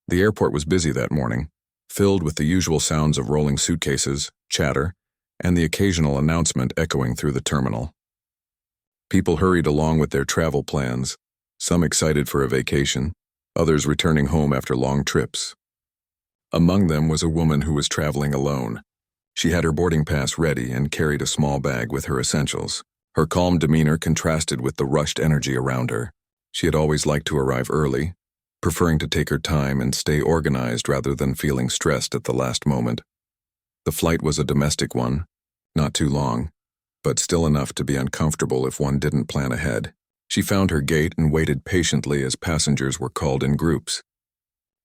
The airport was busy that morning, filled with the usual sounds of rolling suitcases, chatter, and the occasional announcement echoing through the terminal. People hurried along with their travel plans, some excited for a vacation, others returning home after long trips. Among them was a woman who was traveling alone. She had her boarding pass ready and carried a small bag with her essentials. Her calm demeanor contrasted with the rushed energy around her. She had always liked to arrive early, preferring to take her time and stay organized rather than feeling stressed at the last moment. The flight was a domestic one, not too long, but still enough to be uncomfortable if one didn't plan ahead. She found her gate and waited patiently as passengers were called in groups.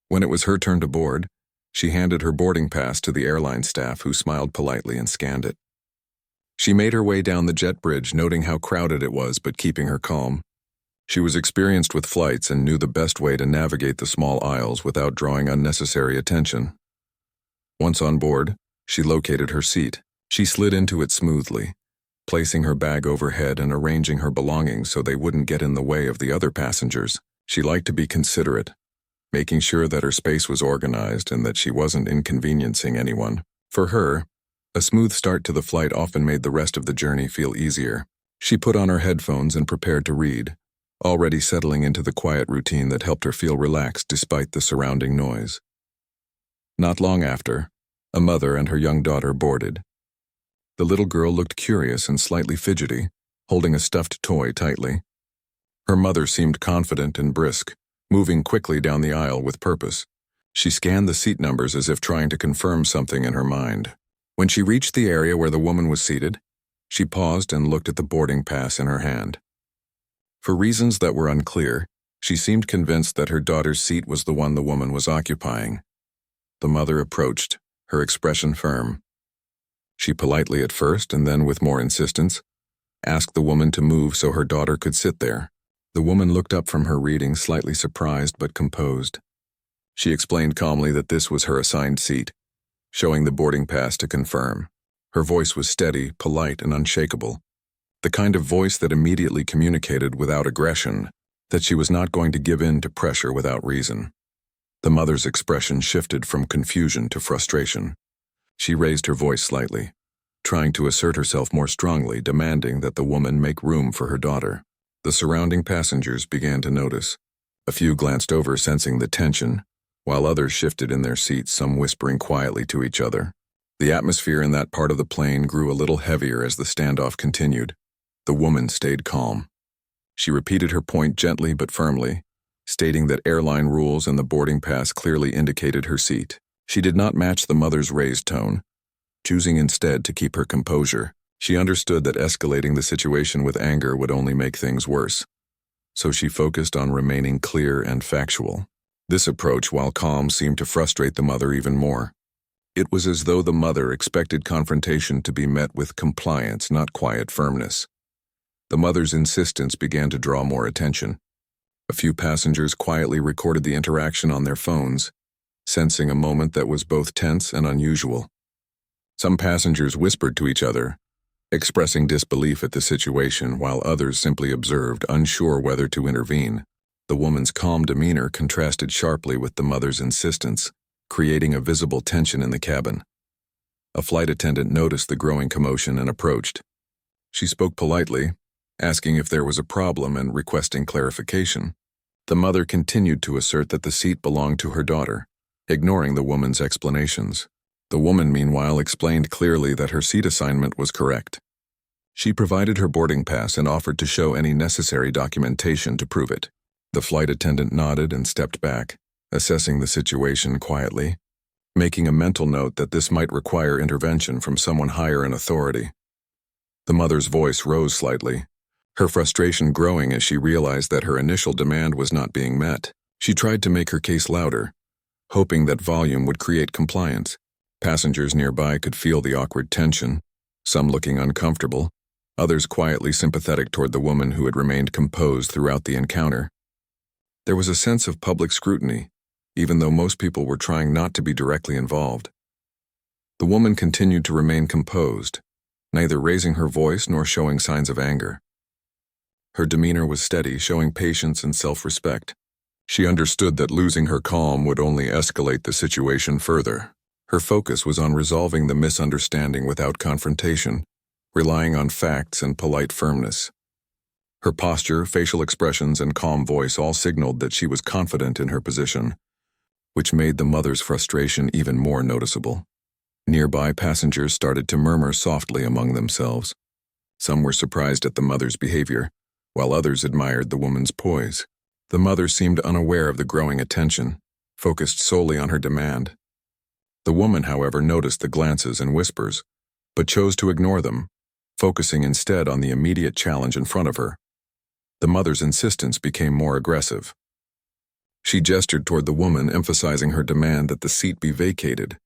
When it was her turn to board, she handed her boarding pass to the airline staff, who smiled politely and scanned it. She made her way down the jet bridge, noting how crowded it was but keeping her calm. She was experienced with flights and knew the best way to navigate the small aisles without drawing unnecessary attention. Once on board, she located her seat. She slid into it smoothly, placing her bag overhead and arranging her belongings so they wouldn't get in the way of the other passengers. She liked to be considerate, making sure that her space was organized and that she wasn't inconveniencing anyone. For her, a smooth start to the flight often made the rest of the journey feel easier. She put on her headphones and prepared to read, already settling into the quiet routine that helped her feel relaxed despite the surrounding noise. Not long after, a mother and her young daughter boarded. The little girl looked curious and slightly fidgety, holding a stuffed toy tightly. Her mother seemed confident and brisk, moving quickly down the aisle with purpose. She scanned the seat numbers as if trying to confirm something in her mind. When she reached the area where the woman was seated, she paused and looked at the boarding pass in her hand. For reasons that were unclear, she seemed convinced that her daughter's seat was the one the woman was occupying. The mother approached, her expression firm. She politely at first, and then with more insistence, asked the woman to move so her daughter could sit there. The woman looked up from her reading, slightly surprised but composed. She explained calmly that this was her assigned seat, showing the boarding pass to confirm. Her voice was steady, polite, and unshakable. The kind of voice that immediately communicated without aggression that she was not going to give in to pressure without reason. The mother's expression shifted from confusion to frustration. She raised her voice slightly, trying to assert herself more strongly, demanding that the woman make room for her daughter. The surrounding passengers began to notice. A few glanced over, sensing the tension, while others shifted in their seats, some whispering quietly to each other. The atmosphere in that part of the plane grew a little heavier as the standoff continued. The woman stayed calm. She repeated her point gently but firmly, stating that airline rules and the boarding pass clearly indicated her seat. She did not match the mother's raised tone, choosing instead to keep her composure. She understood that escalating the situation with anger would only make things worse, so she focused on remaining clear and factual. This approach, while calm, seemed to frustrate the mother even more. It was as though the mother expected confrontation to be met with compliance, not quiet firmness. The mother's insistence began to draw more attention. A few passengers quietly recorded the interaction on their phones, sensing a moment that was both tense and unusual. Some passengers whispered to each other, expressing disbelief at the situation, while others simply observed, unsure whether to intervene. The woman's calm demeanor contrasted sharply with the mother's insistence, creating a visible tension in the cabin. A flight attendant noticed the growing commotion and approached. She spoke politely, asking if there was a problem and requesting clarification. The mother continued to assert that the seat belonged to her daughter, ignoring the woman's explanations. The woman, meanwhile, explained clearly that her seat assignment was correct. She provided her boarding pass and offered to show any necessary documentation to prove it. The flight attendant nodded and stepped back, assessing the situation quietly, making a mental note that this might require intervention from someone higher in authority. The mother's voice rose slightly, her frustration growing as she realized that her initial demand was not being met. She tried to make her case louder, hoping that volume would create compliance. Passengers nearby could feel the awkward tension, some looking uncomfortable, others quietly sympathetic toward the woman who had remained composed throughout the encounter. There was a sense of public scrutiny, even though most people were trying not to be directly involved. The woman continued to remain composed, neither raising her voice nor showing signs of anger. Her demeanor was steady, showing patience and self-respect. She understood that losing her calm would only escalate the situation further. Her focus was on resolving the misunderstanding without confrontation, relying on facts and polite firmness. Her posture, facial expressions, and calm voice all signaled that she was confident in her position, which made the mother's frustration even more noticeable. Nearby passengers started to murmur softly among themselves. Some were surprised at the mother's behavior, while others admired the woman's poise. The mother seemed unaware of the growing attention, focused solely on her demand. The woman, however, noticed the glances and whispers, but chose to ignore them, focusing instead on the immediate challenge in front of her. The mother's insistence became more aggressive. She gestured toward the woman, emphasizing her demand that the seat be vacated.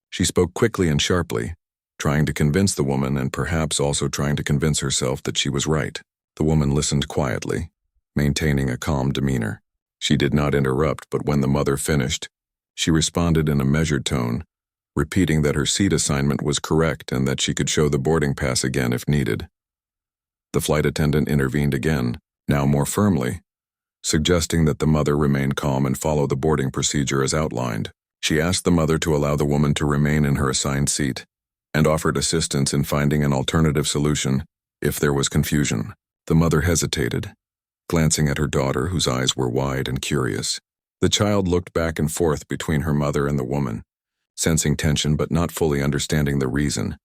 She spoke quickly and sharply, trying to convince the woman and perhaps also trying to convince herself that she was right. The woman listened quietly, maintaining a calm demeanor. She did not interrupt, but when the mother finished, she responded in a measured tone, repeating that her seat assignment was correct and that she could show the boarding pass again if needed. The flight attendant intervened again, now more firmly, suggesting that the mother remain calm and follow the boarding procedure as outlined. She asked the mother to allow the woman to remain in her assigned seat and offered assistance in finding an alternative solution if there was confusion. The mother hesitated, glancing at her daughter, whose eyes were wide and curious. The child looked back and forth between her mother and the woman, sensing tension but not fully understanding the reason.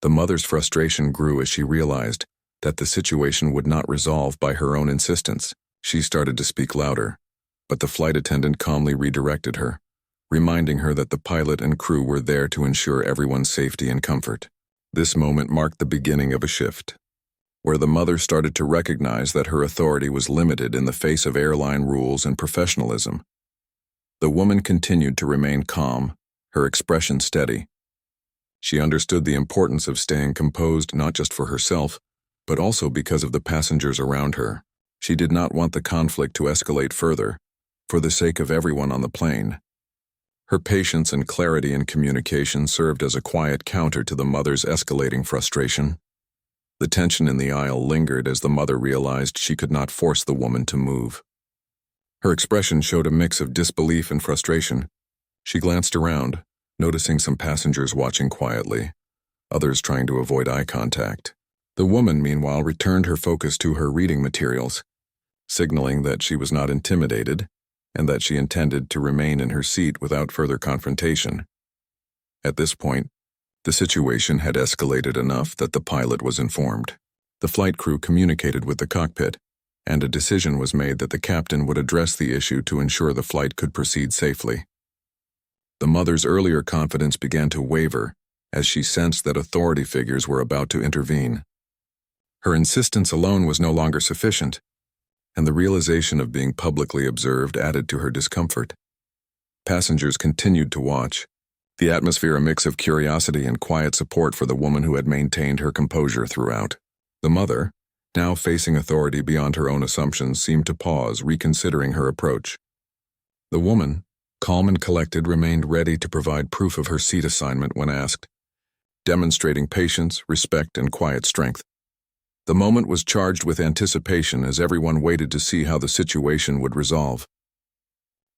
The mother's frustration grew as she realized that the situation would not resolve by her own insistence. She started to speak louder, but the flight attendant calmly redirected her, reminding her that the pilot and crew were there to ensure everyone's safety and comfort. This moment marked the beginning of a shift, where the mother started to recognize that her authority was limited in the face of airline rules and professionalism. The woman continued to remain calm, her expression steady. She understood the importance of staying composed not just for herself, but also because of the passengers around her. She did not want the conflict to escalate further, for the sake of everyone on the plane. Her patience and clarity in communication served as a quiet counter to the mother's escalating frustration. The tension in the aisle lingered as the mother realized she could not force the woman to move. Her expression showed a mix of disbelief and frustration. She glanced around, noticing some passengers watching quietly, others trying to avoid eye contact. The woman, meanwhile, returned her focus to her reading materials, signaling that she was not intimidated and that she intended to remain in her seat without further confrontation. At this point, the situation had escalated enough that the pilot was informed. The flight crew communicated with the cockpit, and a decision was made that the captain would address the issue to ensure the flight could proceed safely. The mother's earlier confidence began to waver as she sensed that authority figures were about to intervene. Her insistence alone was no longer sufficient, and the realization of being publicly observed added to her discomfort. Passengers continued to watch, the atmosphere a mix of curiosity and quiet support for the woman who had maintained her composure throughout. The mother, now facing authority beyond her own assumptions, seemed to pause, reconsidering her approach. The woman, calm and collected, remained ready to provide proof of her seat assignment when asked, demonstrating patience, respect, and quiet strength. The moment was charged with anticipation as everyone waited to see how the situation would resolve.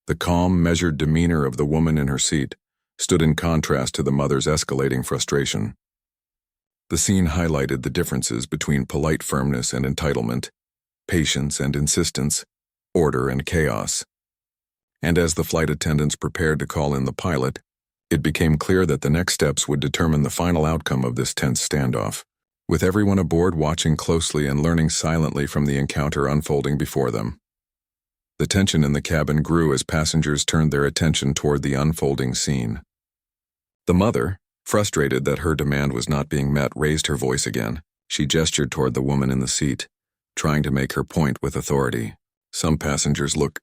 The calm, measured demeanor of the woman in her seat stood in contrast to the mother's escalating frustration. The scene highlighted the differences between polite firmness and entitlement, patience and insistence, order and chaos. And as the flight attendants prepared to call in the pilot, it became clear that the next steps would determine the final outcome of this tense standoff, with everyone aboard watching closely and learning silently from the encounter unfolding before them. The tension in the cabin grew as passengers turned their attention toward the unfolding scene. The mother, frustrated that her demand was not being met, raised her voice again. She gestured toward the woman in the seat, trying to make her point with authority. Some passengers looked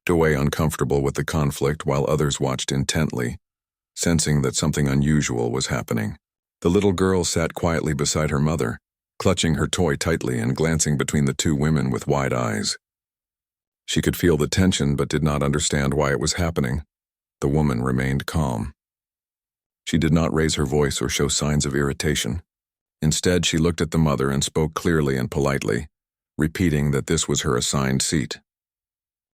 away, uncomfortable with the conflict, while others watched intently, sensing that something unusual was happening. The little girl sat quietly beside her mother, clutching her toy tightly and glancing between the two women with wide eyes. She could feel the tension but did not understand why it was happening. The woman remained calm. She did not raise her voice or show signs of irritation. Instead, she looked at the mother and spoke clearly and politely, repeating that this was her assigned seat.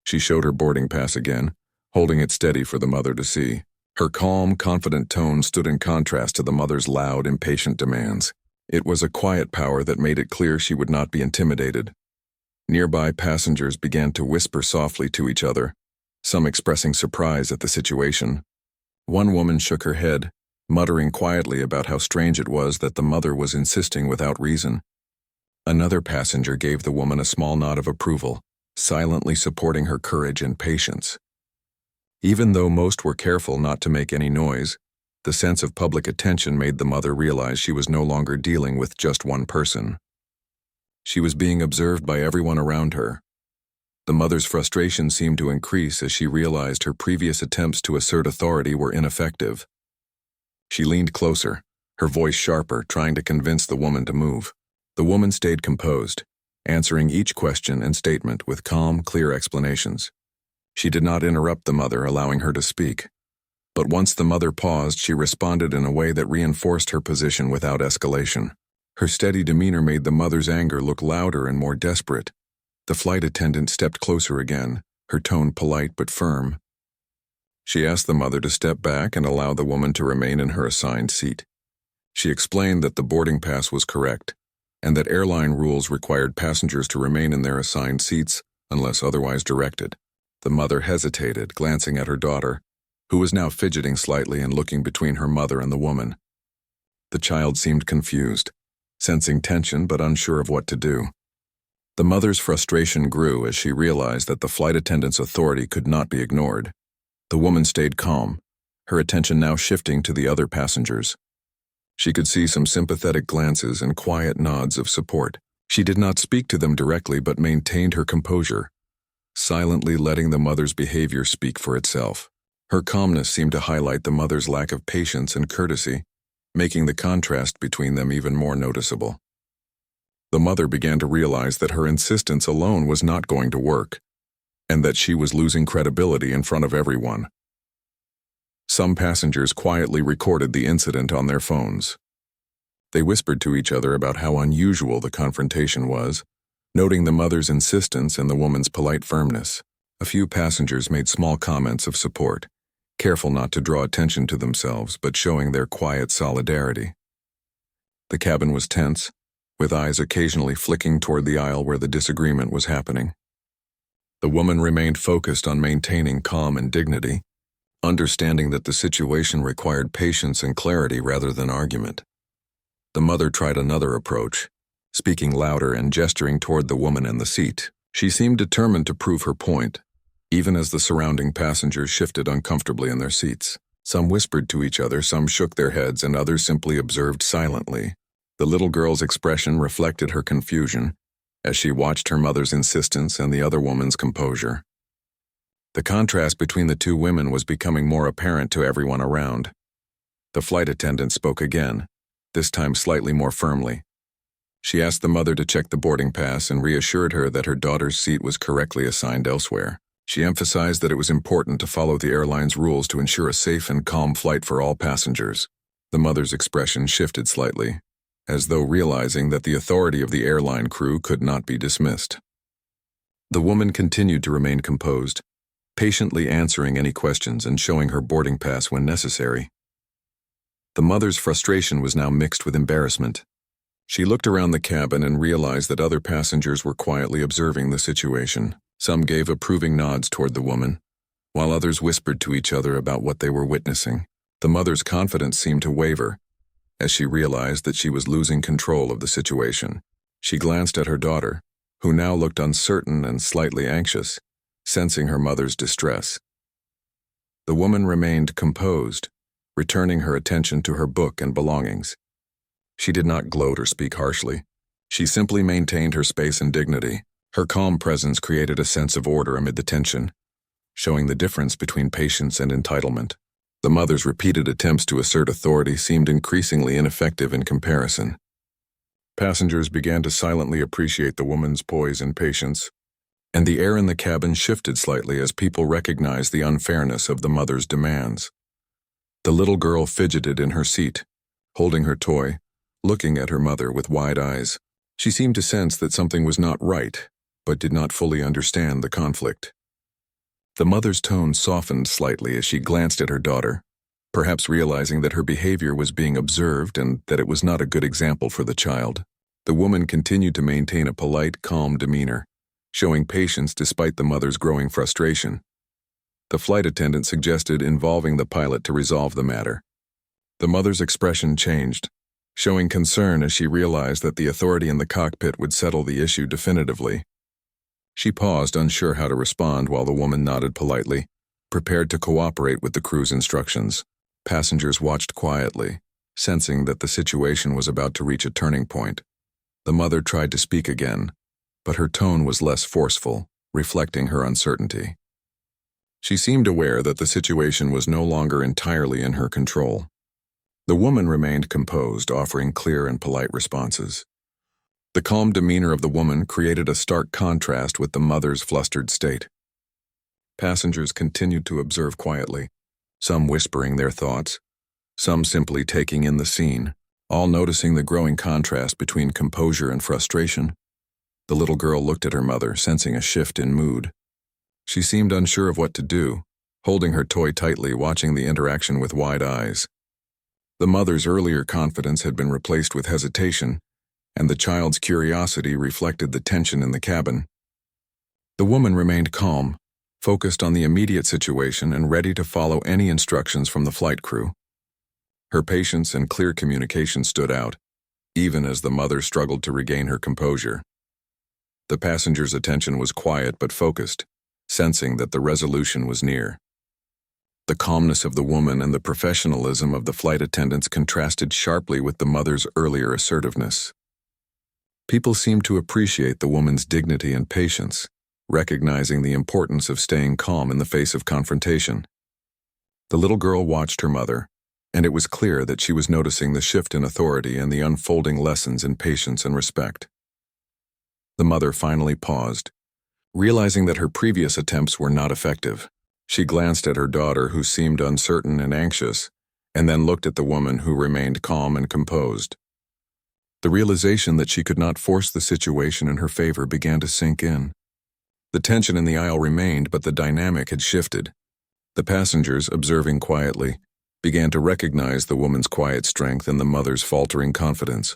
She showed her boarding pass again, holding it steady for the mother to see. Her calm, confident tone stood in contrast to the mother's loud, impatient demands. It was a quiet power that made it clear she would not be intimidated. Nearby passengers began to whisper softly to each other, some expressing surprise at the situation. One woman shook her head, muttering quietly about how strange it was that the mother was insisting without reason. Another passenger gave the woman a small nod of approval, silently supporting her courage and patience. Even though most were careful not to make any noise, the sense of public attention made the mother realize she was no longer dealing with just one person. She was being observed by everyone around her. The mother's frustration seemed to increase as she realized her previous attempts to assert authority were ineffective. She leaned closer, her voice sharper, trying to convince the woman to move. The woman stayed composed, answering each question and statement with calm, clear explanations. She did not interrupt the mother, allowing her to speak. But once the mother paused, she responded in a way that reinforced her position without escalation. Her steady demeanor made the mother's anger look louder and more desperate. The flight attendant stepped closer again, her tone polite but firm. She asked the mother to step back and allow the woman to remain in her assigned seat. She explained that the boarding pass was correct, and that airline rules required passengers to remain in their assigned seats unless otherwise directed. The mother hesitated, glancing at her daughter, who was now fidgeting slightly and looking between her mother and the woman. The child seemed confused, sensing tension but unsure of what to do. The mother's frustration grew as she realized that the flight attendant's authority could not be ignored. The woman stayed calm, her attention now shifting to the other passengers. She could see some sympathetic glances and quiet nods of support. She did not speak to them directly but maintained her composure, silently letting the mother's behavior speak for itself. Her calmness seemed to highlight the mother's lack of patience and courtesy, making the contrast between them even more noticeable. The mother began to realize that her insistence alone was not going to work, and that she was losing credibility in front of everyone. Some passengers quietly recorded the incident on their phones. They whispered to each other about how unusual the confrontation was, noting the mother's insistence and the woman's polite firmness. A few passengers made small comments of support, careful not to draw attention to themselves but showing their quiet solidarity. The cabin was tense, with eyes occasionally flicking toward the aisle where the disagreement was happening. The woman remained focused on maintaining calm and dignity, understanding that the situation required patience and clarity rather than argument. The mother tried another approach, speaking louder and gesturing toward the woman in the seat. She seemed determined to prove her point, even as the surrounding passengers shifted uncomfortably in their seats. Some whispered to each other, some shook their heads, and others simply observed silently. The little girl's expression reflected her confusion as she watched her mother's insistence and the other woman's composure. The contrast between the two women was becoming more apparent to everyone around. The flight attendant spoke again, this time slightly more firmly. She asked the mother to check the boarding pass and reassured her that her daughter's seat was correctly assigned elsewhere. She emphasized that it was important to follow the airline's rules to ensure a safe and calm flight for all passengers. The mother's expression shifted slightly, as though realizing that the authority of the airline crew could not be dismissed. The woman continued to remain composed, patiently answering any questions and showing her boarding pass when necessary. The mother's frustration was now mixed with embarrassment. She looked around the cabin and realized that other passengers were quietly observing the situation. Some gave approving nods toward the woman, while others whispered to each other about what they were witnessing. The mother's confidence seemed to waver as she realized that she was losing control of the situation. She glanced at her daughter, who now looked uncertain and slightly anxious, sensing her mother's distress. The woman remained composed, returning her attention to her book and belongings. She did not gloat or speak harshly. She simply maintained her space and dignity. Her calm presence created a sense of order amid the tension, showing the difference between patience and entitlement. The mother's repeated attempts to assert authority seemed increasingly ineffective in comparison. Passengers began to silently appreciate the woman's poise and patience, and the air in the cabin shifted slightly as people recognized the unfairness of the mother's demands. The little girl fidgeted in her seat, holding her toy, looking at her mother with wide eyes. She seemed to sense that something was not right, but did not fully understand the conflict. The mother's tone softened slightly as she glanced at her daughter, perhaps realizing that her behavior was being observed and that it was not a good example for the child. The woman continued to maintain a polite, calm demeanor, showing patience despite the mother's growing frustration. The flight attendant suggested involving the pilot to resolve the matter. The mother's expression changed, showing concern as she realized that the authority in the cockpit would settle the issue definitively. She paused, unsure how to respond, while the woman nodded politely, prepared to cooperate with the crew's instructions. Passengers watched quietly, sensing that the situation was about to reach a turning point. The mother tried to speak again, but her tone was less forceful, reflecting her uncertainty. She seemed aware that the situation was no longer entirely in her control. The woman remained composed, offering clear and polite responses. The calm demeanor of the woman created a stark contrast with the mother's flustered state. Passengers continued to observe quietly, some whispering their thoughts, some simply taking in the scene, all noticing the growing contrast between composure and frustration. The little girl looked at her mother, sensing a shift in mood. She seemed unsure of what to do, holding her toy tightly, watching the interaction with wide eyes. The mother's earlier confidence had been replaced with hesitation, and the child's curiosity reflected the tension in the cabin. The woman remained calm, focused on the immediate situation and ready to follow any instructions from the flight crew. Her patience and clear communication stood out, even as the mother struggled to regain her composure. The passenger's attention was quiet but focused, sensing that the resolution was near. The calmness of the woman and the professionalism of the flight attendants contrasted sharply with the mother's earlier assertiveness. People seemed to appreciate the woman's dignity and patience, recognizing the importance of staying calm in the face of confrontation. The little girl watched her mother, and it was clear that she was noticing the shift in authority and the unfolding lessons in patience and respect. The mother finally paused, realizing that her previous attempts were not effective. She glanced at her daughter, who seemed uncertain and anxious, and then looked at the woman, who remained calm and composed. The realization that she could not force the situation in her favor began to sink in. The tension in the aisle remained, but the dynamic had shifted. The passengers, observing quietly, began to recognize the woman's quiet strength and the mother's faltering confidence.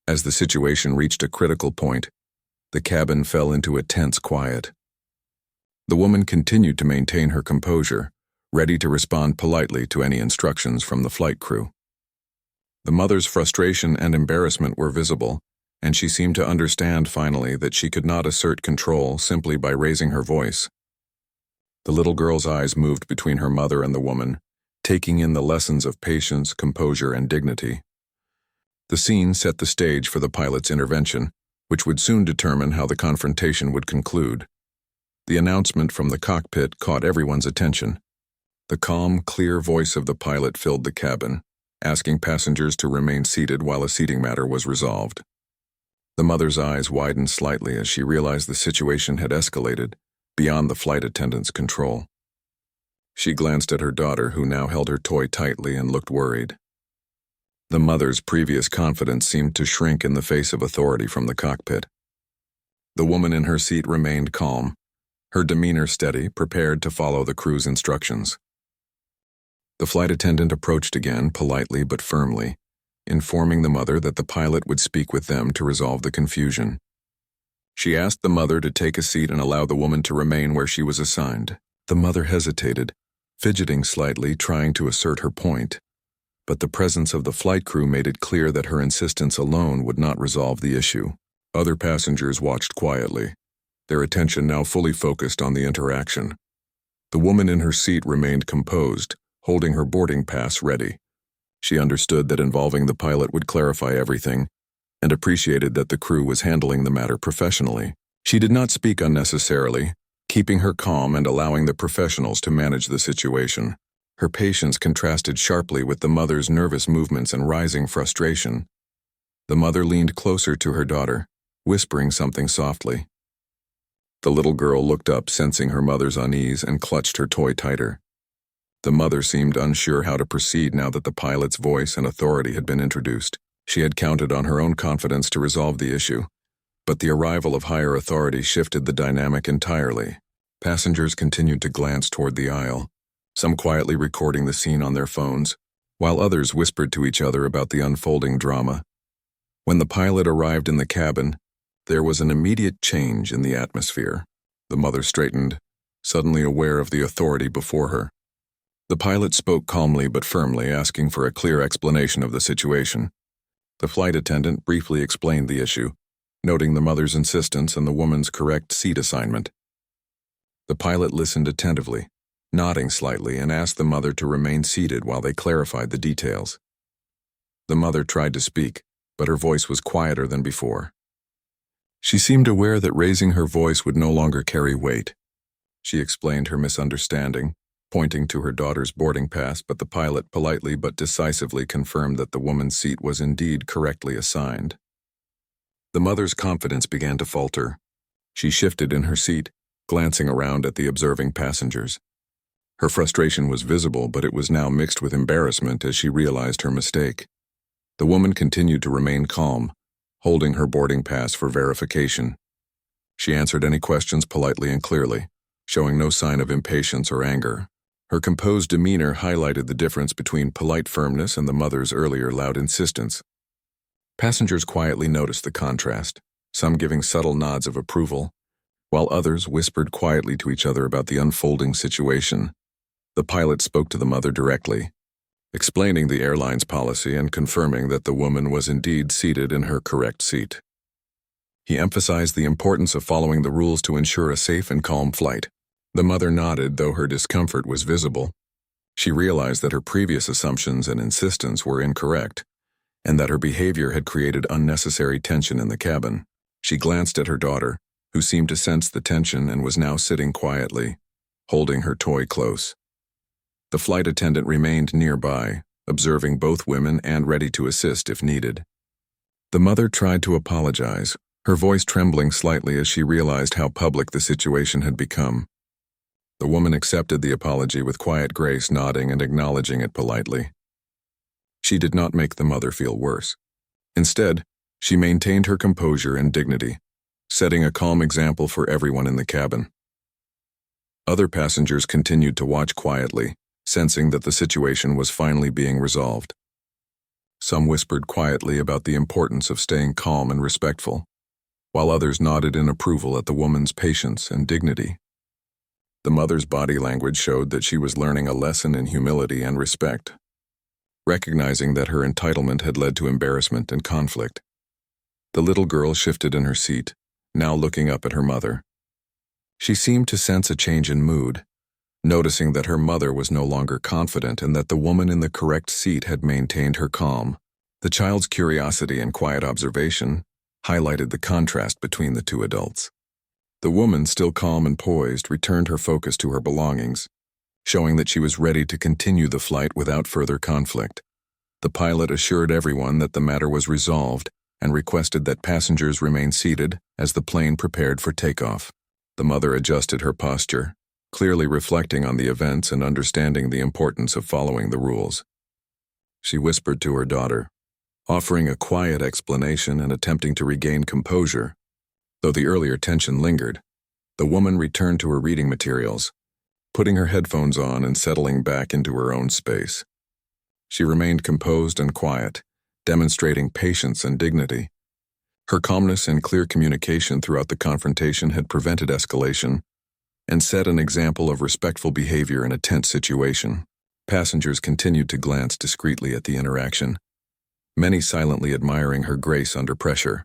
As the situation reached a critical point, the cabin fell into a tense quiet. The woman continued to maintain her composure, ready to respond politely to any instructions from the flight crew. The mother's frustration and embarrassment were visible, and she seemed to understand finally that she could not assert control simply by raising her voice. The little girl's eyes moved between her mother and the woman, taking in the lessons of patience, composure, and dignity. The scene set the stage for the pilot's intervention, which would soon determine how the confrontation would conclude. The announcement from the cockpit caught everyone's attention. The calm, clear voice of the pilot filled the cabin, asking passengers to remain seated while a seating matter was resolved. The mother's eyes widened slightly as she realized the situation had escalated beyond the flight attendant's control. She glanced at her daughter, who now held her toy tightly and looked worried. The mother's previous confidence seemed to shrink in the face of authority from the cockpit. The woman in her seat remained calm, her demeanor steady, prepared to follow the crew's instructions. The flight attendant approached again, politely but firmly, informing the mother that the pilot would speak with them to resolve the confusion. She asked the mother to take a seat and allow the woman to remain where she was assigned. The mother hesitated, fidgeting slightly, trying to assert her point, but the presence of the flight crew made it clear that her insistence alone would not resolve the issue. Other passengers watched quietly, their attention now fully focused on the interaction. The woman in her seat remained composed, holding her boarding pass ready. She understood that involving the pilot would clarify everything, and appreciated that the crew was handling the matter professionally. She did not speak unnecessarily, keeping her calm and allowing the professionals to manage the situation. Her patience contrasted sharply with the mother's nervous movements and rising frustration. The mother leaned closer to her daughter, whispering something softly. The little girl looked up, sensing her mother's unease, and clutched her toy tighter. The mother seemed unsure how to proceed now that the pilot's voice and authority had been introduced. She had counted on her own confidence to resolve the issue, but the arrival of higher authority shifted the dynamic entirely. Passengers continued to glance toward the aisle, some quietly recording the scene on their phones, while others whispered to each other about the unfolding drama. When the pilot arrived in the cabin, there was an immediate change in the atmosphere. The mother straightened, suddenly aware of the authority before her. The pilot spoke calmly but firmly, asking for a clear explanation of the situation. The flight attendant briefly explained the issue, noting the mother's insistence and the woman's correct seat assignment. The pilot listened attentively, nodding slightly, and asked the mother to remain seated while they clarified the details. The mother tried to speak, but her voice was quieter than before. She seemed aware that raising her voice would no longer carry weight. She explained her misunderstanding, pointing to her daughter's boarding pass, but the pilot politely but decisively confirmed that the woman's seat was indeed correctly assigned. The mother's confidence began to falter. She shifted in her seat, glancing around at the observing passengers. Her frustration was visible, but it was now mixed with embarrassment as she realized her mistake. The woman continued to remain calm, holding her boarding pass for verification. She answered any questions politely and clearly, showing no sign of impatience or anger. Her composed demeanor highlighted the difference between polite firmness and the mother's earlier loud insistence. Passengers quietly noticed the contrast, some giving subtle nods of approval, while others whispered quietly to each other about the unfolding situation. The pilot spoke to the mother directly, explaining the airline's policy and confirming that the woman was indeed seated in her correct seat. He emphasized the importance of following the rules to ensure a safe and calm flight. The mother nodded, though her discomfort was visible. She realized that her previous assumptions and insistence were incorrect, and that her behavior had created unnecessary tension in the cabin. She glanced at her daughter, who seemed to sense the tension and was now sitting quietly, holding her toy close. The flight attendant remained nearby, observing both women and ready to assist if needed. The mother tried to apologize, her voice trembling slightly as she realized how public the situation had become. The woman accepted the apology with quiet grace, nodding and acknowledging it politely. She did not make the mother feel worse. Instead, she maintained her composure and dignity, setting a calm example for everyone in the cabin. Other passengers continued to watch quietly, sensing that the situation was finally being resolved. Some whispered quietly about the importance of staying calm and respectful, while others nodded in approval at the woman's patience and dignity. The mother's body language showed that she was learning a lesson in humility and respect, recognizing that her entitlement had led to embarrassment and conflict. The little girl shifted in her seat, now looking up at her mother. She seemed to sense a change in mood, noticing that her mother was no longer confident and that the woman in the correct seat had maintained her calm. The child's curiosity and quiet observation highlighted the contrast between the two adults. The woman, still calm and poised, returned her focus to her belongings, showing that she was ready to continue the flight without further conflict. The pilot assured everyone that the matter was resolved and requested that passengers remain seated as the plane prepared for takeoff. The mother adjusted her posture, clearly reflecting on the events and understanding the importance of following the rules. She whispered to her daughter, offering a quiet explanation and attempting to regain composure. Though the earlier tension lingered, the woman returned to her reading materials, putting her headphones on and settling back into her own space. She remained composed and quiet, demonstrating patience and dignity. Her calmness and clear communication throughout the confrontation had prevented escalation and set an example of respectful behavior in a tense situation. Passengers continued to glance discreetly at the interaction, many silently admiring her grace under pressure.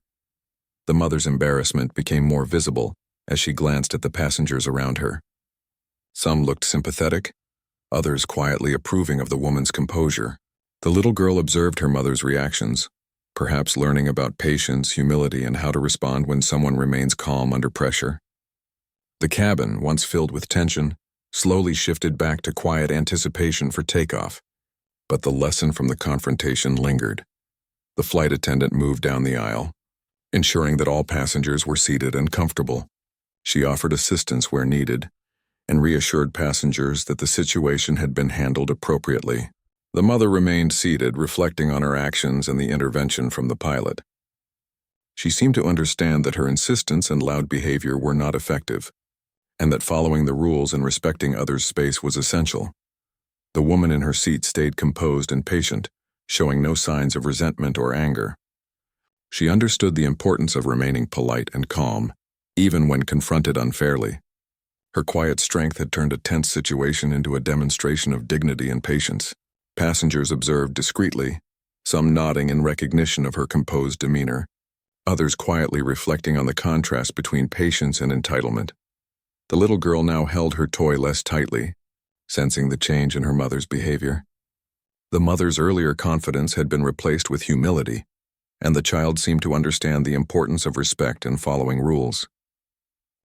The mother's embarrassment became more visible as she glanced at the passengers around her. Some looked sympathetic, others quietly approving of the woman's composure. The little girl observed her mother's reactions, perhaps learning about patience, humility, and how to respond when someone remains calm under pressure. The cabin, once filled with tension, slowly shifted back to quiet anticipation for takeoff. But the lesson from the confrontation lingered. The flight attendant moved down the aisle, ensuring that all passengers were seated and comfortable. She offered assistance where needed, and reassured passengers that the situation had been handled appropriately. The mother remained seated, reflecting on her actions and the intervention from the pilot. She seemed to understand that her insistence and loud behavior were not effective, and that following the rules and respecting others' space was essential. The woman in her seat stayed composed and patient, showing no signs of resentment or anger. She understood the importance of remaining polite and calm, even when confronted unfairly. Her quiet strength had turned a tense situation into a demonstration of dignity and patience. Passengers observed discreetly, some nodding in recognition of her composed demeanor, others quietly reflecting on the contrast between patience and entitlement. The little girl now held her toy less tightly, sensing the change in her mother's behavior. The mother's earlier confidence had been replaced with humility, and the child seemed to understand the importance of respect and following rules.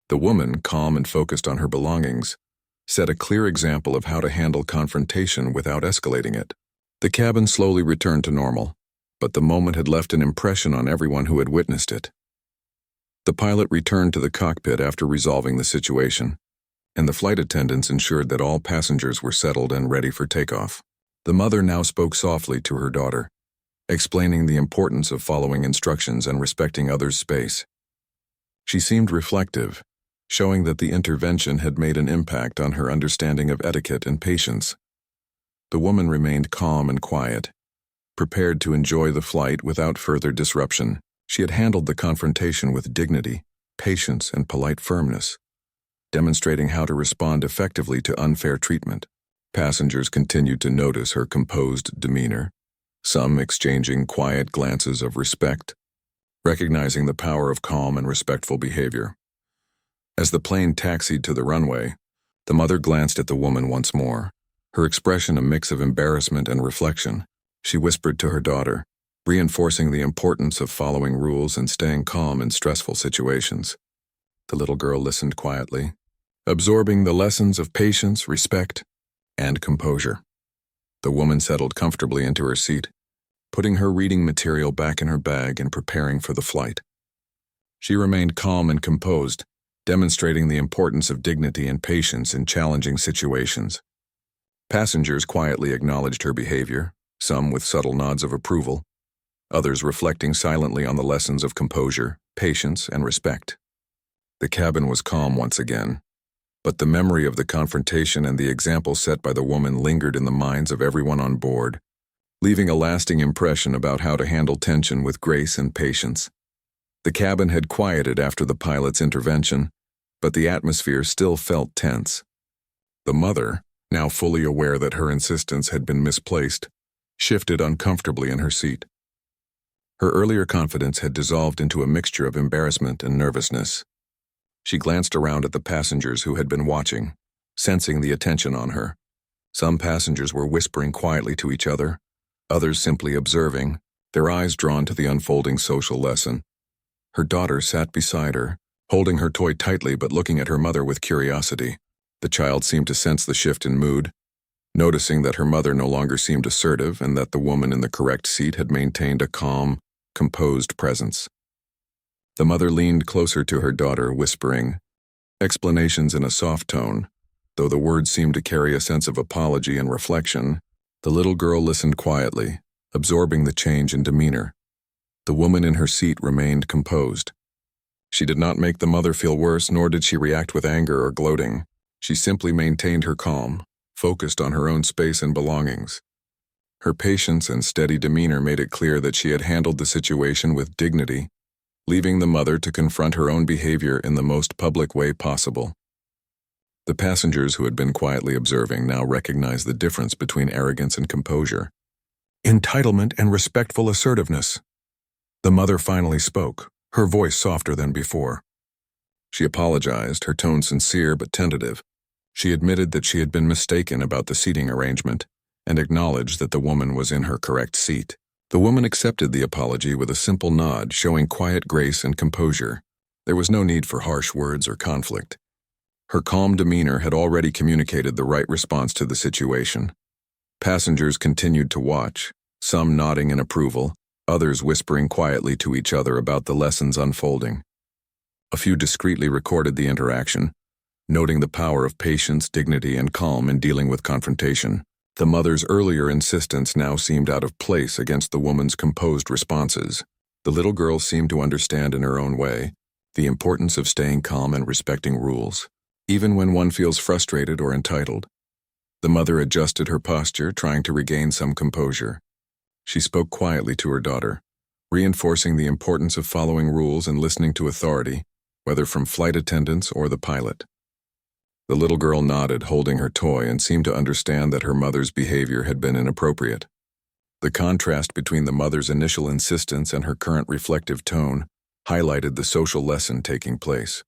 The woman, calm and focused on her belongings, set a clear example of how to handle confrontation without escalating it. The cabin slowly returned to normal, but the moment had left an impression on everyone who had witnessed it. The pilot returned to the cockpit after resolving the situation, and the flight attendants ensured that all passengers were settled and ready for takeoff. The mother now spoke softly to her daughter, explaining the importance of following instructions and respecting others' space. She seemed reflective, showing that the intervention had made an impact on her understanding of etiquette and patience. The woman remained calm and quiet, prepared to enjoy the flight without further disruption. She had handled the confrontation with dignity, patience, and polite firmness, demonstrating how to respond effectively to unfair treatment. Passengers continued to notice her composed demeanor, some exchanging quiet glances of respect, recognizing the power of calm and respectful behavior. As the plane taxied to the runway, the mother glanced at the woman once more, her expression a mix of embarrassment and reflection. She whispered to her daughter, reinforcing the importance of following rules and staying calm in stressful situations. The little girl listened quietly, absorbing the lessons of patience, respect, and composure. The woman settled comfortably into her seat, putting her reading material back in her bag and preparing for the flight. She remained calm and composed, demonstrating the importance of dignity and patience in challenging situations. Passengers quietly acknowledged her behavior, some with subtle nods of approval, others reflecting silently on the lessons of composure, patience, and respect. The cabin was calm once again, but the memory of the confrontation and the example set by the woman lingered in the minds of everyone on board, leaving a lasting impression about how to handle tension with grace and patience. The cabin had quieted after the pilot's intervention, but the atmosphere still felt tense. The mother, now fully aware that her insistence had been misplaced, shifted uncomfortably in her seat. Her earlier confidence had dissolved into a mixture of embarrassment and nervousness. She glanced around at the passengers who had been watching, sensing the attention on her. Some passengers were whispering quietly to each other, others simply observing, their eyes drawn to the unfolding social lesson. Her daughter sat beside her, holding her toy tightly but looking at her mother with curiosity. The child seemed to sense the shift in mood, noticing that her mother no longer seemed assertive and that the woman in the correct seat had maintained a calm, composed presence. The mother leaned closer to her daughter, whispering explanations in a soft tone. Though the words seemed to carry a sense of apology and reflection, the little girl listened quietly, absorbing the change in demeanor. The woman in her seat remained composed. She did not make the mother feel worse, nor did she react with anger or gloating. She simply maintained her calm, focused on her own space and belongings. Her patience and steady demeanor made it clear that she had handled the situation with dignity, leaving the mother to confront her own behavior in the most public way possible. The passengers who had been quietly observing now recognized the difference between arrogance and composure. Entitlement and respectful assertiveness. The mother finally spoke, her voice softer than before. She apologized, her tone sincere but tentative. She admitted that she had been mistaken about the seating arrangement and acknowledged that the woman was in her correct seat. The woman accepted the apology with a simple nod, showing quiet grace and composure. There was no need for harsh words or conflict. Her calm demeanor had already communicated the right response to the situation. Passengers continued to watch, some nodding in approval, others whispering quietly to each other about the lessons unfolding. A few discreetly recorded the interaction, noting the power of patience, dignity, and calm in dealing with confrontation. The mother's earlier insistence now seemed out of place against the woman's composed responses. The little girl seemed to understand in her own way the importance of staying calm and respecting rules. even when one feels frustrated or entitled. The mother adjusted her posture, trying to regain some composure. She spoke quietly to her daughter, reinforcing the importance of following rules and listening to authority, whether from flight attendants or the pilot. The little girl nodded, holding her toy, and seemed to understand that her mother's behavior had been inappropriate. The contrast between the mother's initial insistence and her current reflective tone highlighted the social lesson taking place.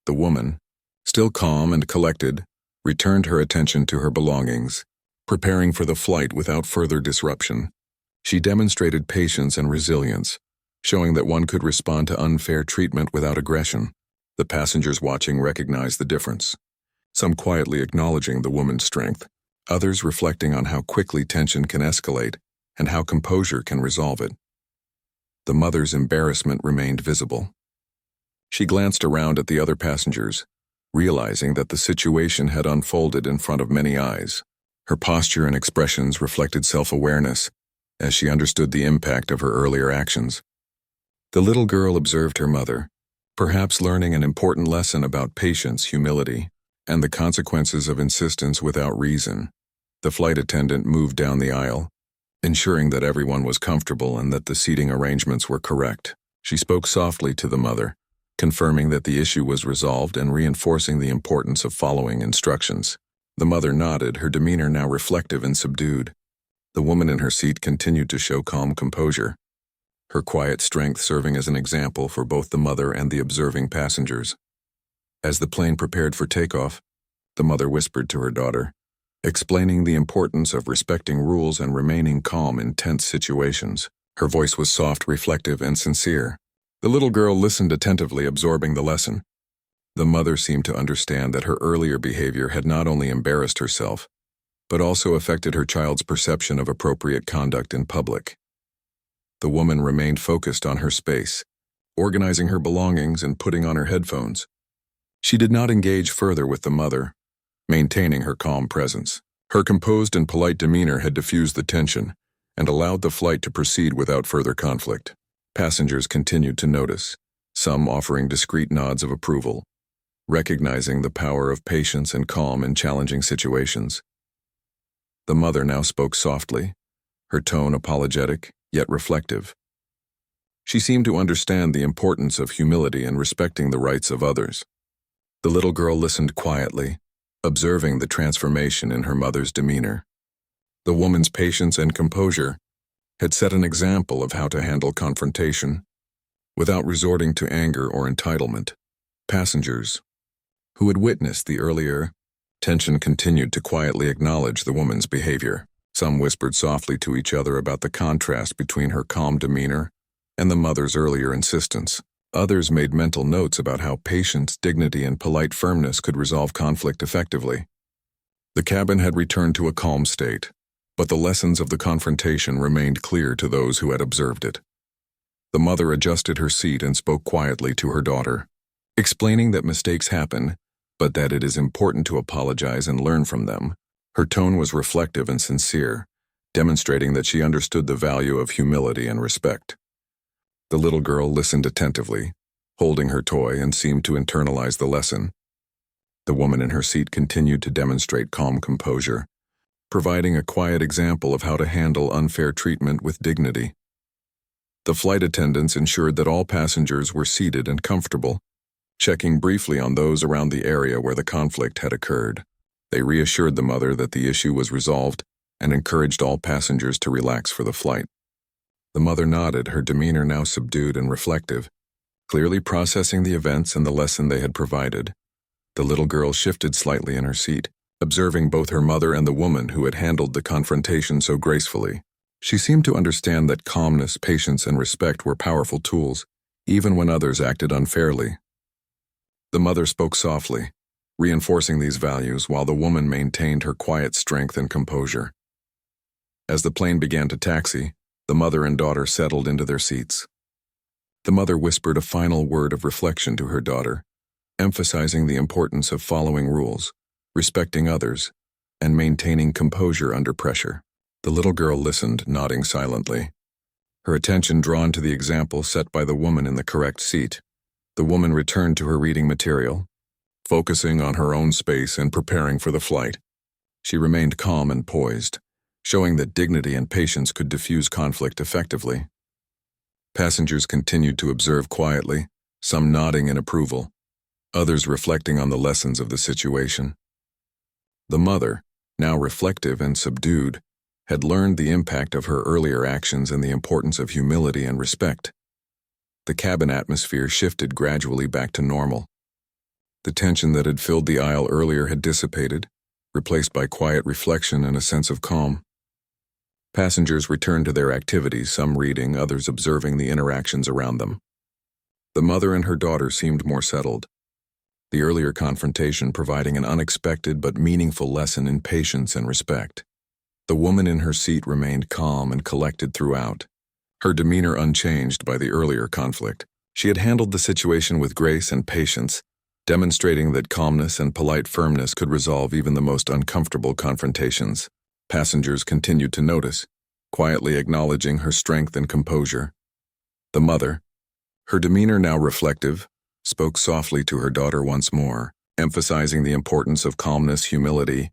The woman, still calm and collected, returned her attention to her belongings, preparing for the flight without further disruption. She demonstrated patience and resilience, showing that one could respond to unfair treatment without aggression. The passengers watching recognized the difference, some quietly acknowledging the woman's strength, others reflecting on how quickly tension can escalate and how composure can resolve it. The mother's embarrassment remained visible. She glanced around at the other passengers, realizing that the situation had unfolded in front of many eyes. Her posture and expressions reflected self-awareness, as she understood the impact of her earlier actions. The little girl observed her mother, perhaps learning an important lesson about patience, humility, and the consequences of insistence without reason. The flight attendant moved down the aisle, ensuring that everyone was comfortable and that the seating arrangements were correct. She spoke softly to the mother, confirming that the issue was resolved and reinforcing the importance of following instructions. The mother nodded, her demeanor now reflective and subdued. The woman in her seat continued to show calm composure, her quiet strength serving as an example for both the mother and the observing passengers. As the plane prepared for takeoff, the mother whispered to her daughter, explaining the importance of respecting rules and remaining calm in tense situations. Her voice was soft, reflective, and sincere. The little girl listened attentively, absorbing the lesson. The mother seemed to understand that her earlier behavior had not only embarrassed herself, but also affected her child's perception of appropriate conduct in public. The woman remained focused on her space, organizing her belongings and putting on her headphones. She did not engage further with the mother, maintaining her calm presence. Her composed and polite demeanor had diffused the tension and allowed the flight to proceed without further conflict. Passengers continued to notice, some offering discreet nods of approval, recognizing the power of patience and calm in challenging situations. The mother now spoke softly, her tone apologetic, yet reflective. She seemed to understand the importance of humility and respecting the rights of others. The little girl listened quietly, observing the transformation in her mother's demeanor. The woman's patience and composure had set an example of how to handle confrontation without resorting to anger or entitlement. Passengers, who had witnessed the earlier tension, continued to quietly acknowledge the woman's behavior. Some whispered softly to each other about the contrast between her calm demeanor and the mother's earlier insistence. Others made mental notes about how patience, dignity, and polite firmness could resolve conflict effectively. The cabin had returned to a calm state, but the lessons of the confrontation remained clear to those who had observed it. The mother adjusted her seat and spoke quietly to her daughter, explaining that mistakes happen, but that it is important to apologize and learn from them. Her tone was reflective and sincere, demonstrating that she understood the value of humility and respect. The little girl listened attentively, holding her toy, and seemed to internalize the lesson. The woman in her seat continued to demonstrate calm composure, providing a quiet example of how to handle unfair treatment with dignity. The flight attendants ensured that all passengers were seated and comfortable, checking briefly on those around the area where the conflict had occurred. They reassured the mother that the issue was resolved and encouraged all passengers to relax for the flight. The mother nodded, her demeanor now subdued and reflective, clearly processing the events and the lesson they had provided. The little girl shifted slightly in her seat, observing both her mother and the woman who had handled the confrontation so gracefully. She seemed to understand that calmness, patience, and respect were powerful tools, even when others acted unfairly. The mother spoke softly, reinforcing these values while the woman maintained her quiet strength and composure. As the plane began to taxi, the mother and daughter settled into their seats. The mother whispered a final word of reflection to her daughter, emphasizing the importance of following rules, respecting others, and maintaining composure under pressure. The little girl listened, nodding silently, her attention drawn to the example set by the woman in the correct seat. The woman returned to her reading material, focusing on her own space and preparing for the flight. She remained calm and poised, showing that dignity and patience could diffuse conflict effectively. Passengers continued to observe quietly, some nodding in approval, others reflecting on the lessons of the situation. The mother, now reflective and subdued, had learned the impact of her earlier actions and the importance of humility and respect. The cabin atmosphere shifted gradually back to normal. The tension that had filled the aisle earlier had dissipated, replaced by quiet reflection and a sense of calm. Passengers returned to their activities, some reading, others observing the interactions around them. The mother and her daughter seemed more settled, the earlier confrontation providing an unexpected but meaningful lesson in patience and respect. The woman in her seat remained calm and collected throughout, her demeanor unchanged by the earlier conflict. She had handled the situation with grace and patience, demonstrating that calmness and polite firmness could resolve even the most uncomfortable confrontations. Passengers continued to notice, quietly acknowledging her strength and composure. The mother, her demeanor now reflective, spoke softly to her daughter once more, emphasizing the importance of calmness, humility,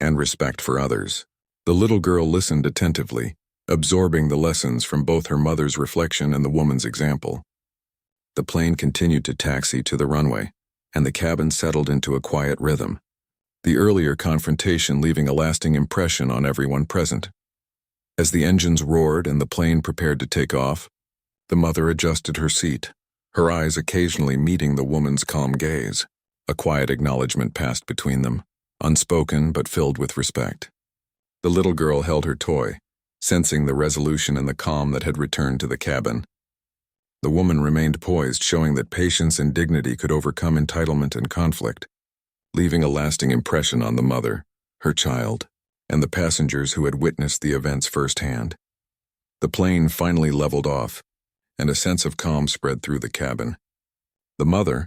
and respect for others. The little girl listened attentively, absorbing the lessons from both her mother's reflection and the woman's example. The plane continued to taxi to the runway, and the cabin settled into a quiet rhythm, the earlier confrontation leaving a lasting impression on everyone present. As the engines roared and the plane prepared to take off, the mother adjusted her seat, her eyes occasionally meeting the woman's calm gaze. A quiet acknowledgement passed between them, unspoken but filled with respect. The little girl held her toy, sensing the resolution and the calm that had returned to the cabin. The woman remained poised, showing that patience and dignity could overcome entitlement and conflict, leaving a lasting impression on the mother, her child, and the passengers who had witnessed the events firsthand. The plane finally leveled off, and a sense of calm spread through the cabin. The mother,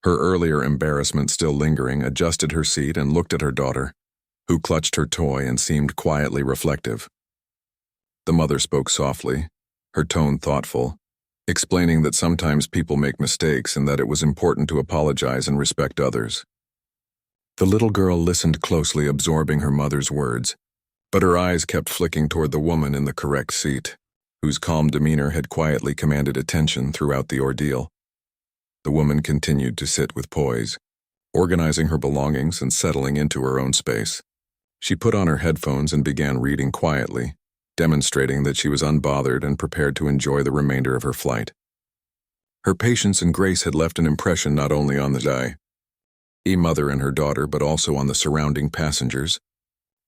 her earlier embarrassment still lingering, adjusted her seat and looked at her daughter, who clutched her toy and seemed quietly reflective. The mother spoke softly, her tone thoughtful, explaining that sometimes people make mistakes and that it was important to apologize and respect others. The little girl listened closely, absorbing her mother's words, but her eyes kept flicking toward the woman in the correct seat, whose calm demeanor had quietly commanded attention throughout the ordeal. The woman continued to sit with poise, organizing her belongings and settling into her own space. She put on her headphones and began reading quietly, demonstrating that she was unbothered and prepared to enjoy the remainder of her flight. Her patience and grace had left an impression not only on the mother and her daughter, but also on the surrounding passengers,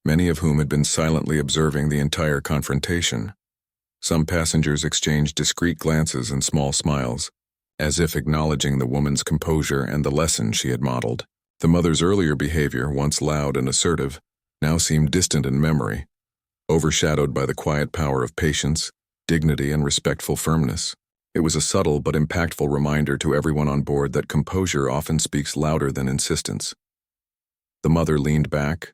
many of whom had been silently observing the entire confrontation. Some passengers exchanged discreet glances and small smiles, as if acknowledging the woman's composure and the lesson she had modeled. The mother's earlier behavior, once loud and assertive, now seemed distant in memory, overshadowed by the quiet power of patience, dignity, and respectful firmness. It was a subtle but impactful reminder to everyone on board that composure often speaks louder than insistence. The mother leaned back,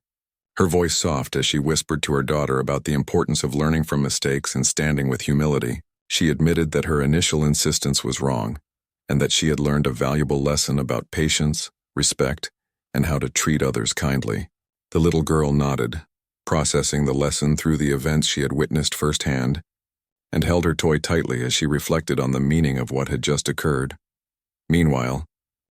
her voice soft as she whispered to her daughter about the importance of learning from mistakes and standing with humility. She admitted that her initial insistence was wrong, and that she had learned a valuable lesson about patience, respect, and how to treat others kindly. The little girl nodded, processing the lesson through the events she had witnessed firsthand, and held her toy tightly as she reflected on the meaning of what had just occurred. Meanwhile,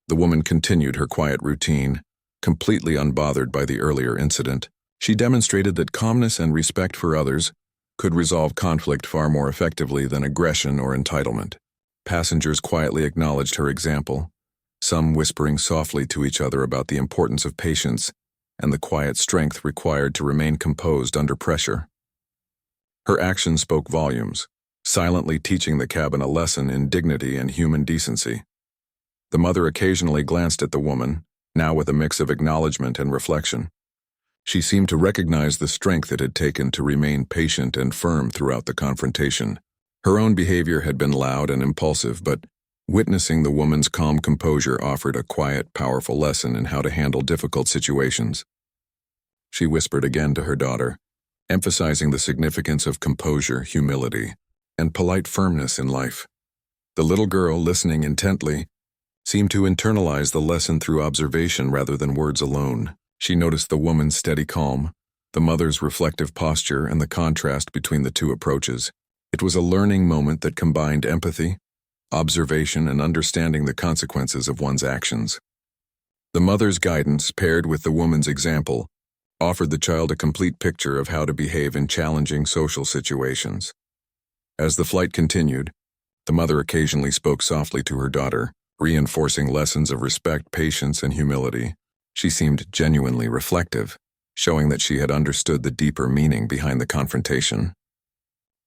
the woman continued her quiet routine, completely unbothered by the earlier incident. She demonstrated that calmness and respect for others could resolve conflict far more effectively than aggression or entitlement. Passengers quietly acknowledged her example, some whispering softly to each other about the importance of patience and the quiet strength required to remain composed under pressure. Her actions spoke volumes, silently teaching the cabin a lesson in dignity and human decency. The mother occasionally glanced at the woman, now with a mix of acknowledgement and reflection. She seemed to recognize the strength it had taken to remain patient and firm throughout the confrontation. Her own behavior had been loud and impulsive, but witnessing the woman's calm composure offered a quiet, powerful lesson in how to handle difficult situations. She whispered again to her daughter, emphasizing the significance of composure, humility, and polite firmness in life. The little girl, listening intently, seemed to internalize the lesson through observation rather than words alone. She noticed the woman's steady calm, the mother's reflective posture, and the contrast between the two approaches. It was a learning moment that combined empathy, observation, and understanding the consequences of one's actions. The mother's guidance, paired with the woman's example, offered the child a complete picture of how to behave in challenging social situations. As the flight continued, the mother occasionally spoke softly to her daughter, reinforcing lessons of respect, patience, and humility. She seemed genuinely reflective, showing that she had understood the deeper meaning behind the confrontation.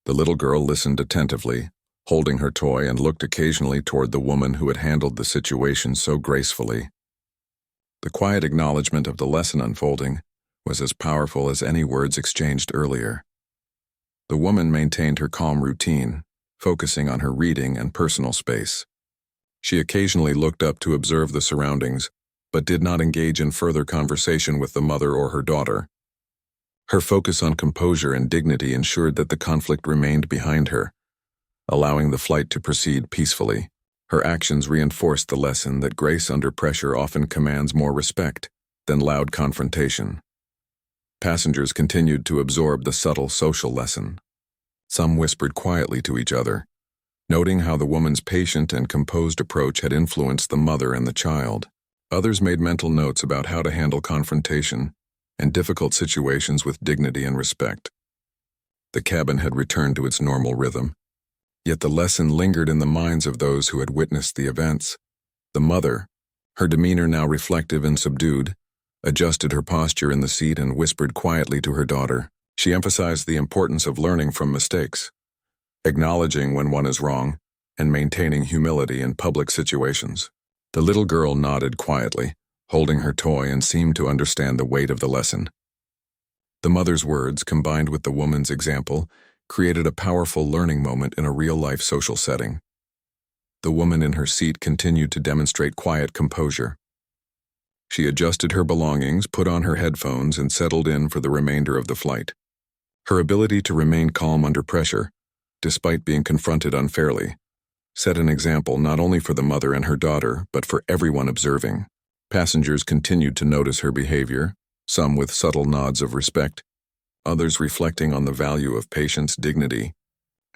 The little girl listened attentively, holding her toy, and looked occasionally toward the woman who had handled the situation so gracefully. The quiet acknowledgement of the lesson unfolding was as powerful as any words exchanged earlier. The woman maintained her calm routine, focusing on her reading and personal space. She occasionally looked up to observe the surroundings, but did not engage in further conversation with the mother or her daughter. Her focus on composure and dignity ensured that the conflict remained behind her, allowing the flight to proceed peacefully. Her actions reinforced the lesson that grace under pressure often commands more respect than loud confrontation. Passengers continued to absorb the subtle social lesson. Some whispered quietly to each other, noting how the woman's patient and composed approach had influenced the mother and the child. Others made mental notes about how to handle confrontation and difficult situations with dignity and respect. The cabin had returned to its normal rhythm, yet the lesson lingered in the minds of those who had witnessed the events. The mother, her demeanor now reflective and subdued, adjusted her posture in the seat and whispered quietly to her daughter. She emphasized the importance of learning from mistakes, acknowledging when one is wrong, and maintaining humility in public situations. The little girl nodded quietly, holding her toy, and seemed to understand the weight of the lesson. The mother's words, combined with the woman's example, created a powerful learning moment in a real-life social setting. The woman in her seat continued to demonstrate quiet composure. She adjusted her belongings, put on her headphones, and settled in for the remainder of the flight. Her ability to remain calm under pressure, despite being confronted unfairly, set an example not only for the mother and her daughter, but for everyone observing. Passengers continued to notice her behavior, some with subtle nods of respect, others reflecting on the value of patience, dignity,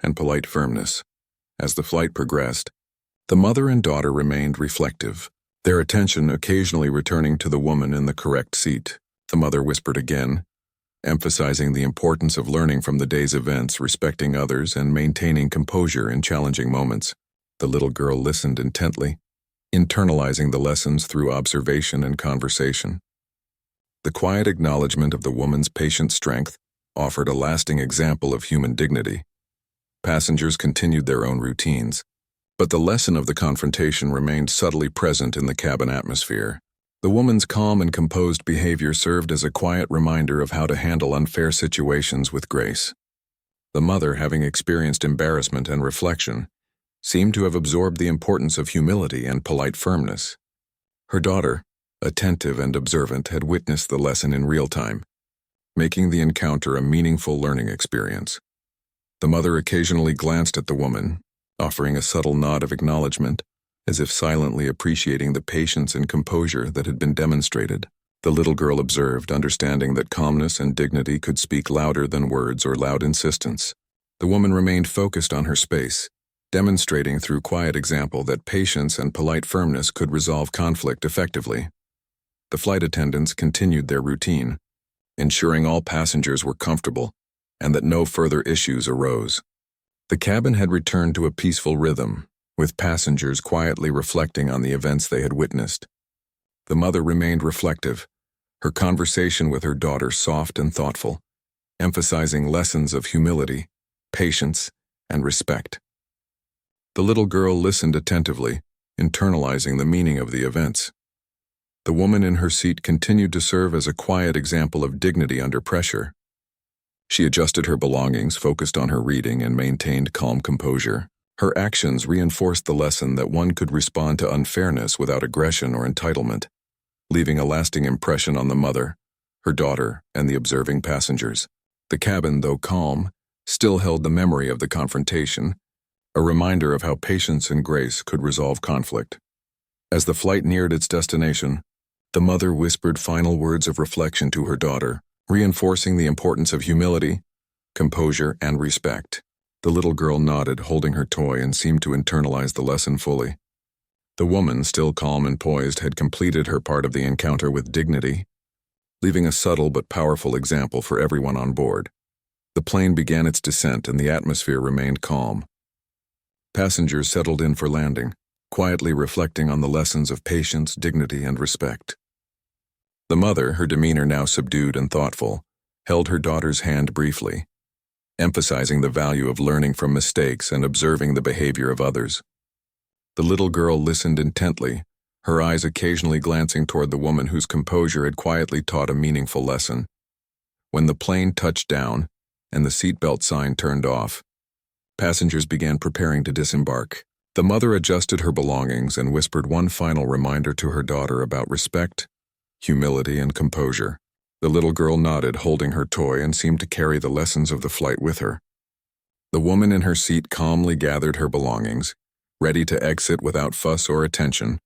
and polite firmness. As the flight progressed, the mother and daughter remained reflective, their attention occasionally returning to the woman in the correct seat. The mother whispered again, emphasizing the importance of learning from the day's events, respecting others, and maintaining composure in challenging moments. The little girl listened intently, internalizing the lessons through observation and conversation. The quiet acknowledgement of the woman's patient strength offered a lasting example of human dignity. Passengers continued their own routines, but the lesson of the confrontation remained subtly present in the cabin atmosphere. The woman's calm and composed behavior served as a quiet reminder of how to handle unfair situations with grace. The mother, having experienced embarrassment and reflection, seemed to have absorbed the importance of humility and polite firmness. Her daughter, attentive and observant, had witnessed the lesson in real time, making the encounter a meaningful learning experience. The mother occasionally glanced at the woman, offering a subtle nod of acknowledgement, as if silently appreciating the patience and composure that had been demonstrated. The little girl observed, understanding that calmness and dignity could speak louder than words or loud insistence. The woman remained focused on her space, demonstrating through quiet example that patience and polite firmness could resolve conflict effectively. The flight attendants continued their routine, ensuring all passengers were comfortable and that no further issues arose. The cabin had returned to a peaceful rhythm, with passengers quietly reflecting on the events they had witnessed. The mother remained reflective, her conversation with her daughter soft and thoughtful, emphasizing lessons of humility, patience, and respect. The little girl listened attentively, internalizing the meaning of the events. The woman in her seat continued to serve as a quiet example of dignity under pressure. She adjusted her belongings, focused on her reading, and maintained calm composure. Her actions reinforced the lesson that one could respond to unfairness without aggression or entitlement, leaving a lasting impression on the mother, her daughter, and the observing passengers. The cabin, though calm, still held the memory of the confrontation, a reminder of how patience and grace could resolve conflict. As the flight neared its destination, the mother whispered final words of reflection to her daughter, reinforcing the importance of humility, composure, and respect. The little girl nodded, holding her toy, and seemed to internalize the lesson fully. The woman, still calm and poised, had completed her part of the encounter with dignity, leaving a subtle but powerful example for everyone on board. The plane began its descent and the atmosphere remained calm. Passengers settled in for landing, quietly reflecting on the lessons of patience, dignity, and respect. The mother, her demeanor now subdued and thoughtful, held her daughter's hand briefly, emphasizing the value of learning from mistakes and observing the behavior of others. The little girl listened intently, her eyes occasionally glancing toward the woman whose composure had quietly taught a meaningful lesson. When the plane touched down and the seatbelt sign turned off, passengers began preparing to disembark. The mother adjusted her belongings and whispered one final reminder to her daughter about respect, humility, and composure. The little girl nodded, holding her toy, and seemed to carry the lessons of the flight with her. The woman in her seat calmly gathered her belongings, ready to exit without fuss or attention,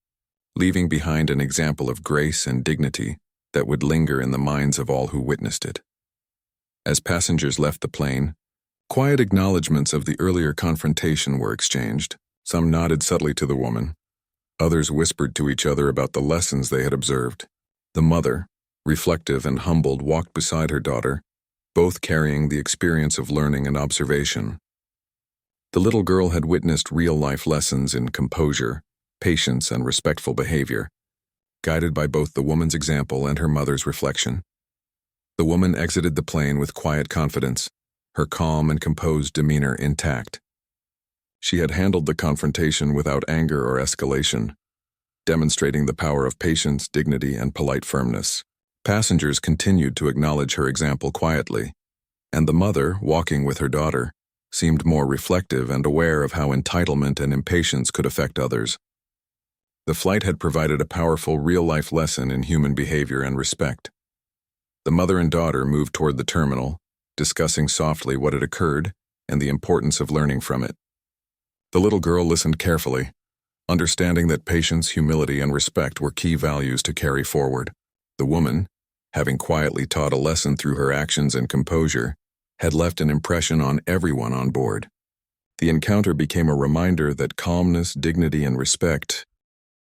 leaving behind an example of grace and dignity that would linger in the minds of all who witnessed it. As passengers left the plane, quiet acknowledgments of the earlier confrontation were exchanged. Some nodded subtly to the woman. Others whispered to each other about the lessons they had observed. The mother, reflective and humbled, walked beside her daughter, both carrying the experience of learning and observation. The little girl had witnessed real-life lessons in composure, patience, and respectful behavior, guided by both the woman's example and her mother's reflection. The woman exited the plane with quiet confidence, her calm and composed demeanor intact. She had handled the confrontation without anger or escalation, demonstrating the power of patience, dignity, and polite firmness. Passengers continued to acknowledge her example quietly, and the mother, walking with her daughter, seemed more reflective and aware of how entitlement and impatience could affect others. The flight had provided a powerful real-life lesson in human behavior and respect. The mother and daughter moved toward the terminal, discussing softly what had occurred and the importance of learning from it. The little girl listened carefully, understanding that patience, humility, and respect were key values to carry forward. The woman, having quietly taught a lesson through her actions and composure, had left an impression on everyone on board. The encounter became a reminder that calmness, dignity, and respect